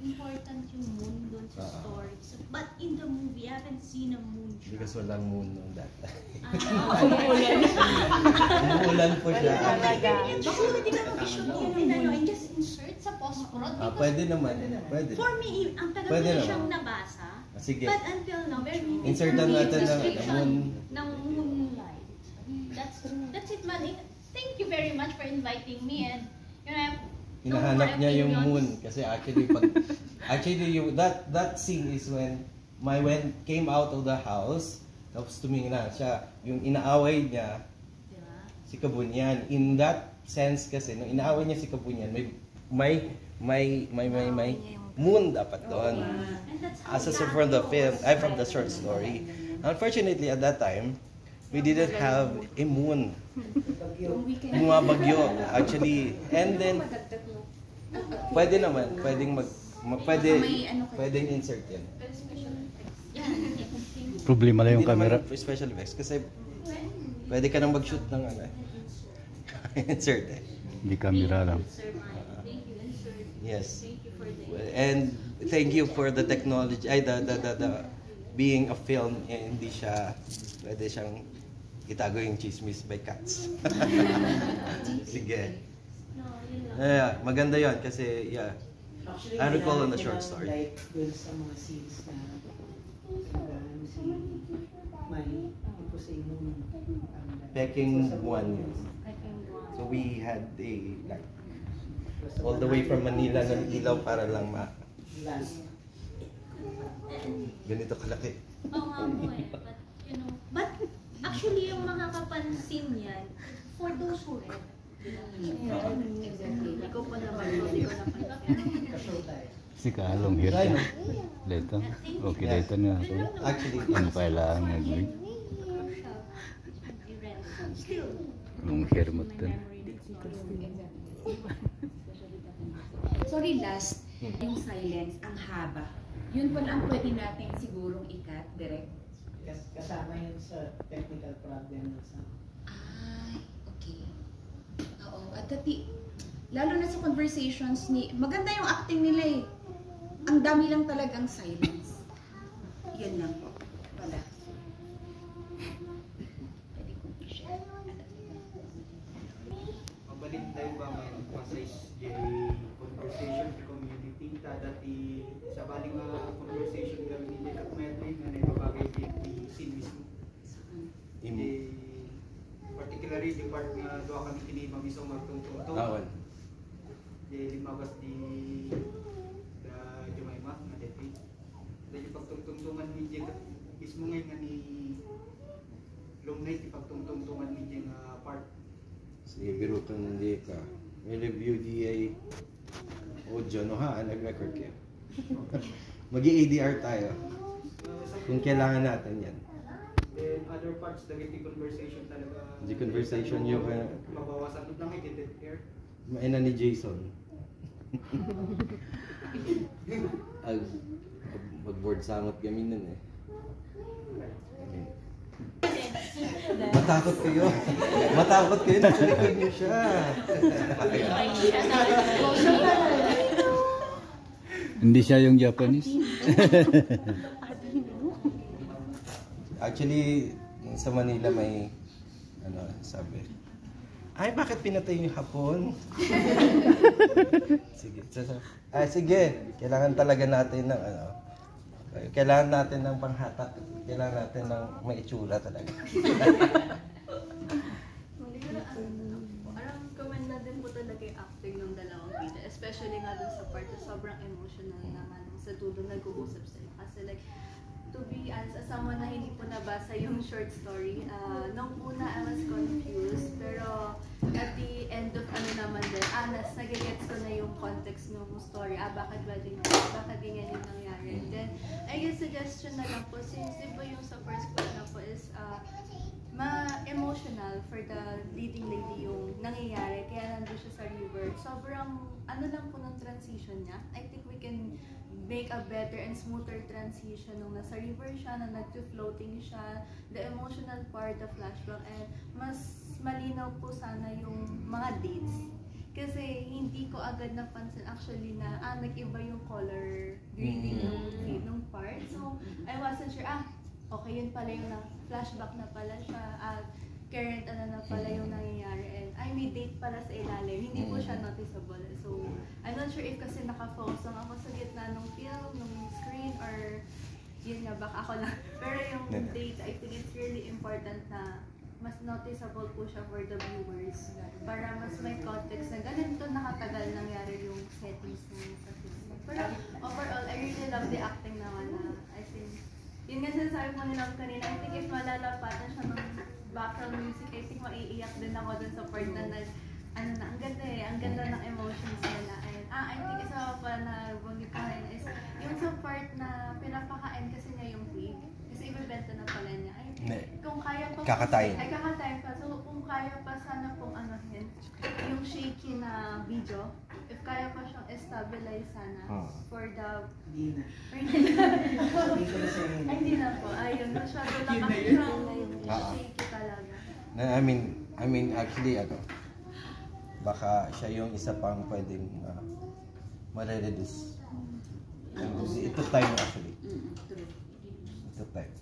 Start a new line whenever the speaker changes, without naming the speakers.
important yung moon doon sa story. So, but in the movie, I haven't seen a moon shot.
Because walang moon nung that time.
Umuulan
po siya.
Baka hindi na mag-shoot yun and just insert sa post-prod.
Pwede naman. Pwede.
For me, ang tagal ko na siyang nabasa.
Sige.
But until now, very
insertan natin
ng moonlight. That's it, man. Thank you very much for inviting me, and
hinahanap niya yung moon kasi actually that scene is when came out of the house, tapos tumingin na siya, yung inaaway niya si Kabunyan. In that sense kasi nung inaaway niya si Kabunyan, may moon dapat doon. As a from the film, from the short story. Unfortunately at that time, we didn't have a moon. Bumabagyo actually. And then pwedeng insert yan.
Problema lang yung camera.
Special effects kasi pwede ka nang mag-shoot ng insert eh.
Hindi camera lang.
Yes. And thank you for the technology, the being a film, hindi siya pwede siyang itago yung chismis by cats. Sige. Yeah, maganda yon kasi I recall on the short story.
Like dun sa mga scenes na
Peking one. So we had all the way from Manila ng ilaw para lang ganito kalaki.
Oo nga po eh. But actually yung makakapansin yan for those who read. Exactly. Ikaw pa naman po, di ko napansin.
Si Kalong here ka. Dito. Okay, dito na ako.
Actually,
ano kailangan nag-win? Long hair mo ito.
Sorry, last, yung silence, ang haba. Yun pala ang pwede natin sigurong i-cut direct.
Kasama yun sa technical problem.
Ay, okay. Oo, at lalo na sa conversations maganda yung acting nila eh. Ang dami lang talagang silence. Yun lang po. Wala. Pwede kong i-share.
Mabalik tayo ba may emphasize conversation sa community dati sa baling conversation kami ni Jacob Medley na naibabagay di scene mismo. Particularly the part na doa kami kini mamisong magtungtong. Di limabas di Jemima na dati. Dahil pagtungtungan ni Jacob mismo ngayon nga ni long night ipagtungtungan ni Jeng part.
Sige, biro ka hindi ka. May review di audio, no ha? Nag-record kayo. Mag-i-ADR tayo. Kung kailangan natin yan.
Then other parts, the conversation talaga.
The conversation yung
mabawasan lang ay dead air.
Maina ni Jason. Mag-board sangot kami nun eh. Matakot kayo. Matakot kayo. Nakalikod niyo siya.
Hindi siya yung Japanese.
Actually, sa Manila may sabi. Ay, bakit pinatay yung Hapon? Sige. Sige. Kailangan talaga natin ng kailangan natin ng panghatak. Kailangan natin ng may itsura talaga.
Parang comment na din po talaga yung acting ng dalawang bida. Especially nga dun sa part na sobrang emotional naman sa dulo nag-uusap sila. Kasi like, to be honest, as someone na hindi po nabasa yung short story, nung una I was confused, pero at the end of naman din, nagigets ko na yung context ng story, bakit ganyan yung nangyari. And then, I guess suggestion na lang po, since di ba yung sa first part na po is, ma-emotional for the leading lady yung nangyayari, kaya nandun siya sa river. Sobrang, lang po ng transition niya. I think we can make a better and smoother transition nung nasa river siya, na nag-floating siya, the emotional part, the flashback, and mas malinaw po sana yung mga dates. Kasi hindi ko agad napansin actually na nag-iba yung color grading ng part. So, I wasn't sure, okay yun pala yung flashback na pala siya, current na pala yung nangyayari. And I may date pala sa ilalim, hindi po siya noticeable. So, I'm not sure if kasi nakafocus lang ako sa gitna ng film, ng screen, or yun nga, baka ako lang. Pero yung date, I think it's really important na mas noticeable po siya for the viewers para mas may context na ganito nakatagal nangyari yung settings ng sa film. Pero overall, I really love the acting naman na I think, yun nga sinasabi mo nila kanina, I think if malalapatan siya ng background music, I think maiiyak din ako dun sa part na ang ganda ang ganda ng emotions nila. And I think isa pa na banggit ko rin is yung sa part na pinapakain kasi niya yung pig. Kasi ibebenta na pala niya. I think kung kaya pa
kakatayin.
Kakatayin pa. So kung kaya pa sana pong yung shaky na video, if kaya pa siyang stabilize sana for the...
Hindi na.
Hindi na po. Ayun, masyado lang kasi siyang shaky talaga.
I mean actually baka siya yung isa pang pwedeng ma-reduce. Ito time actually. Ito time.